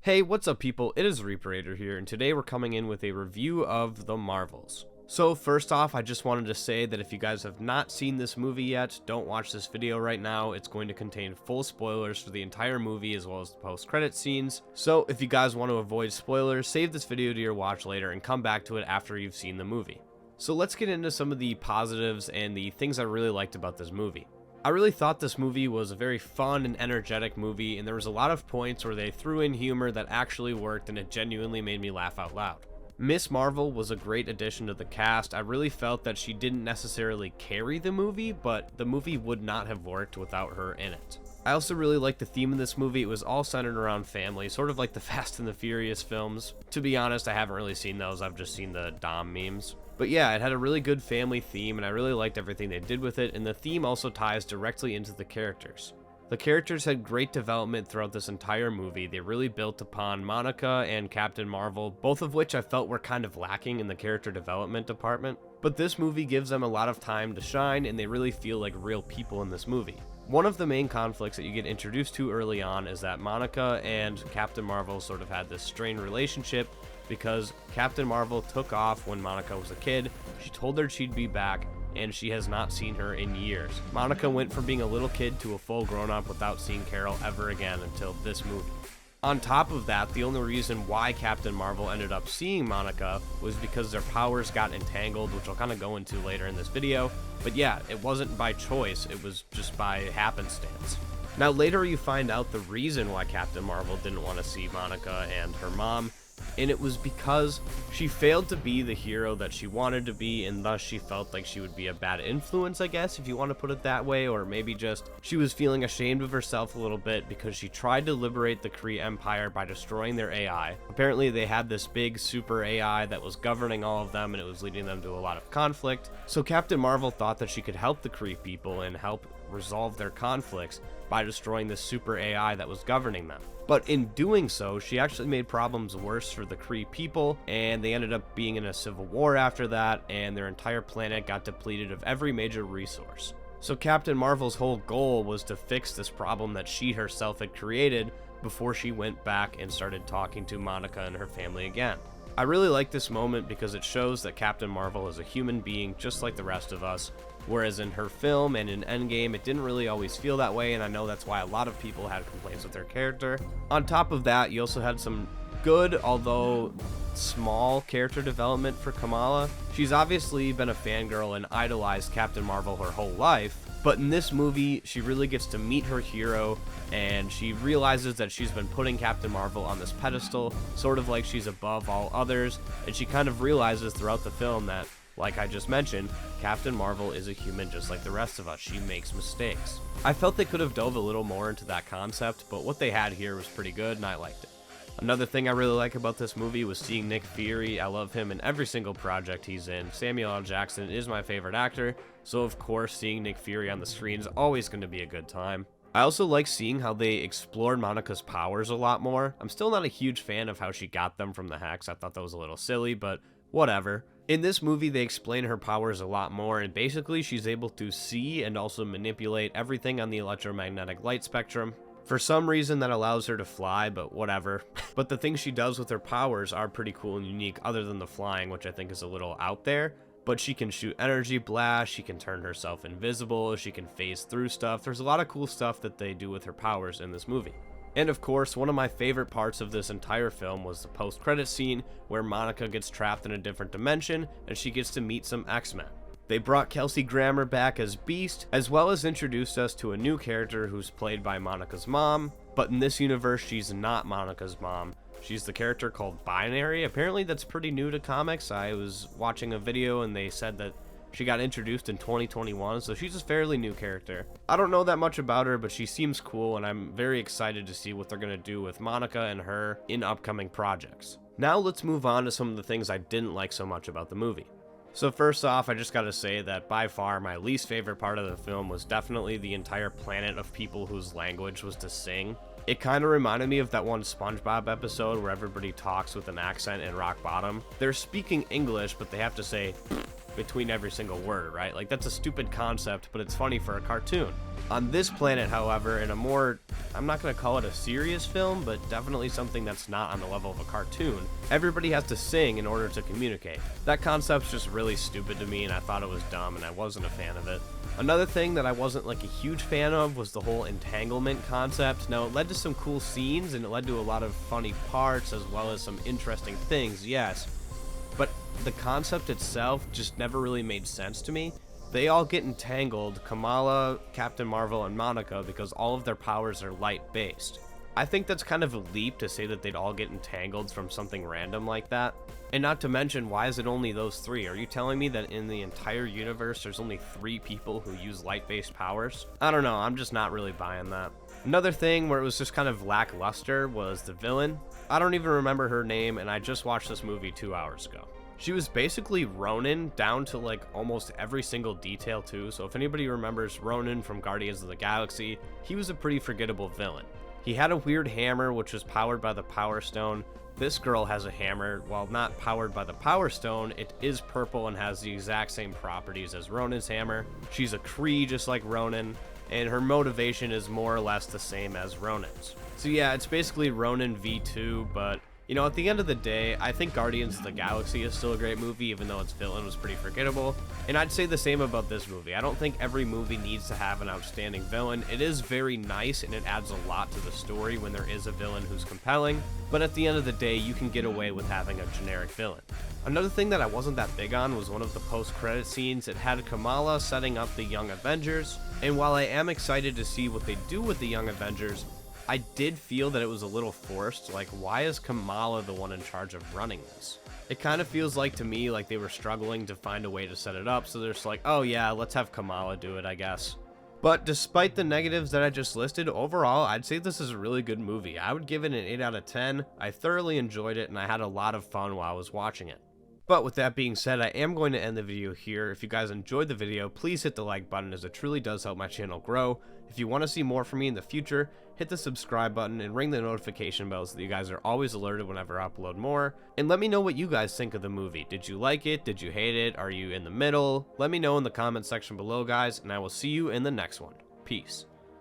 Hey, what's up people? It is Reaperator here, and today we're coming in with a review of The Marvels. So first off, I just wanted to say that if you guys have not seen this movie yet, don't watch this video right now. It's going to contain full spoilers for the entire movie as well as the post-credit scenes. So if you guys want to avoid spoilers, save this video to your watch later and come back to it after you've seen the movie. So let's get into some of the positives and the things I really liked about this movie. I really thought this movie was a very fun and energetic movie, and there was a lot of points where they threw in humor that actually worked and it genuinely made me laugh out loud. Miss Marvel was a great addition to the cast. I really felt that she didn't necessarily carry the movie, but the movie would not have worked without her in it. I also really liked the theme of this movie. It was all centered around family, sort of like the Fast and the Furious films. To be honest, I haven't really seen those, I've just seen the Dom memes. But yeah, it had a really good family theme, and I really liked everything they did with it, and the theme also ties directly into the characters. The characters had great development throughout this entire movie. They really built upon Monica and Captain Marvel, both of which I felt were kind of lacking in the character development department. But this movie gives them a lot of time to shine, and they really feel like real people in this movie. One of the main conflicts that you get introduced to early on is that Monica and Captain Marvel sort of had this strained relationship because Captain Marvel took off when Monica was a kid. She told her she'd be back, and she has not seen her in years. Monica went from being a little kid to a full grown-up without seeing Carol ever again until this movie. On top of that, the only reason why Captain Marvel ended up seeing Monica was because their powers got entangled, which I'll kind of go into later in this video. But yeah, it wasn't by choice, it was just by happenstance. Now later you find out the reason why Captain Marvel didn't want to see Monica and her mom, and it was because she failed to be the hero that she wanted to be, and thus she felt like she would be a bad influence, I guess, if you want to put it that way, or maybe just she was feeling ashamed of herself a little bit because she tried to liberate the Kree Empire by destroying their AI. Apparently they had this big super AI that was governing all of them, and it was leading them to a lot of conflict. So Captain Marvel thought that she could help the Kree people and help resolve their conflicts by destroying this super AI that was governing them. But in doing so, she actually made problems worse for the Kree people, and they ended up being in a civil war after that, and their entire planet got depleted of every major resource. So Captain Marvel's whole goal was to fix this problem that she herself had created before she went back and started talking to Monica and her family again. I really like this moment because it shows that Captain Marvel is a human being just like the rest of us, whereas in her film and in Endgame, it didn't really always feel that way, and I know that's why a lot of people had complaints with her character. On top of that, you also had some good, although small, character development for Kamala. She's obviously been a fangirl and idolized Captain Marvel her whole life, but in this movie, she really gets to meet her hero, and she realizes that she's been putting Captain Marvel on this pedestal, sort of like she's above all others, and she kind of realizes throughout the film that, like I just mentioned, Captain Marvel is a human just like the rest of us. She makes mistakes. I felt they could have dove a little more into that concept, but what they had here was pretty good, and I liked it. Another thing I really like about this movie was seeing Nick Fury. I love him in every single project he's in. Samuel L. Jackson is my favorite actor, so of course seeing Nick Fury on the screen is always going to be a good time. I also like seeing how they explored Monica's powers a lot more. I'm still not a huge fan of how she got them from the Hex. I thought that was a little silly, but whatever. In this movie, they explain her powers a lot more, and basically she's able to see and also manipulate everything on the electromagnetic light spectrum. For some reason that allows her to fly, but whatever. But the things she does with her powers are pretty cool and unique, other than the flying, which I think is a little out there. But she can shoot energy blasts, she can turn herself invisible, she can phase through stuff. There's a lot of cool stuff that they do with her powers in this movie. And of course, one of my favorite parts of this entire film was the post-credit scene where Monica gets trapped in a different dimension and she gets to meet some X-Men. They brought Kelsey Grammer back as Beast, as well as introduced us to a new character who's played by Monica's mom, but in this universe, she's not Monica's mom. She's the character called Binary. Apparently that's pretty new to comics. I was watching a video and they said that she got introduced in 2021, so she's a fairly new character. I don't know that much about her, but she seems cool, and I'm very excited to see what they're going to do with Monica and her in upcoming projects. Now let's move on to some of the things I didn't like so much about the movie. So first off, I just gotta say that by far my least favorite part of the film was definitely the entire planet of people whose language was to sing. It kind of reminded me of that one SpongeBob episode where everybody talks with an accent in Rock Bottom. They're speaking English, but they have to say between every single word, right? Like, that's a stupid concept, but it's funny for a cartoon. On this planet, however, in a more, I'm not going to call it a serious film, but definitely something that's not on the level of a cartoon, everybody has to sing in order to communicate. That concept's just really stupid to me, and I thought it was dumb, and I wasn't a fan of it. Another thing that I wasn't like a huge fan of was the whole entanglement concept. Now, it led to some cool scenes, and it led to a lot of funny parts, as well as some interesting things, yes. But the concept itself just never really made sense to me. They all get entangled, Kamala, Captain Marvel, and Monica, because all of their powers are light-based. I think that's kind of a leap to say that they'd all get entangled from something random like that. And not to mention, why is it only those three? Are you telling me that in the entire universe there's only 3 people who use light-based powers? I don't know, I'm just not really buying that. Another thing where it was just kind of lackluster was the villain. I don't even remember her name, and I just watched this movie 2 hours ago. She was basically Ronan down to like almost every single detail too, so if anybody remembers Ronan from Guardians of the Galaxy, he was a pretty forgettable villain. He had a weird hammer which was powered by the Power Stone. This girl has a hammer, while not powered by the Power Stone, it is purple and has the exact same properties as Ronan's hammer. She's a Kree just like Ronan, and her motivation is more or less the same as Ronan's. So yeah, it's basically Ronan v2, but you know, at the end of the day, I think Guardians of the Galaxy is still a great movie, even though its villain was pretty forgettable. And I'd say the same about this movie. I don't think every movie needs to have an outstanding villain. It is very nice, and it adds a lot to the story when there is a villain who's compelling. But at the end of the day, you can get away with having a generic villain. Another thing that I wasn't that big on was one of the post-credit scenes. It had Kamala setting up the Young Avengers. And while I am excited to see what they do with the Young Avengers, I did feel that it was a little forced. Like, why is Kamala the one in charge of running this? It kind of feels like to me like they were struggling to find a way to set it up, so they're just like, oh yeah, let's have Kamala do it, I guess. But despite the negatives that I just listed, overall, I'd say this is a really good movie. I would give it an 8 out of 10. I thoroughly enjoyed it, and I had a lot of fun while I was watching it. But with that being said, I am going to end the video here. If you guys enjoyed the video, please hit the like button, as it truly does help my channel grow. If you want to see more from me in the future, hit the subscribe button and ring the notification bell so that you guys are always alerted whenever I upload more. And let me know what you guys think of the movie. Did you like it? Did you hate it? Are you in the middle? Let me know in the comment section below, guys, and I will see you in the next one. Peace.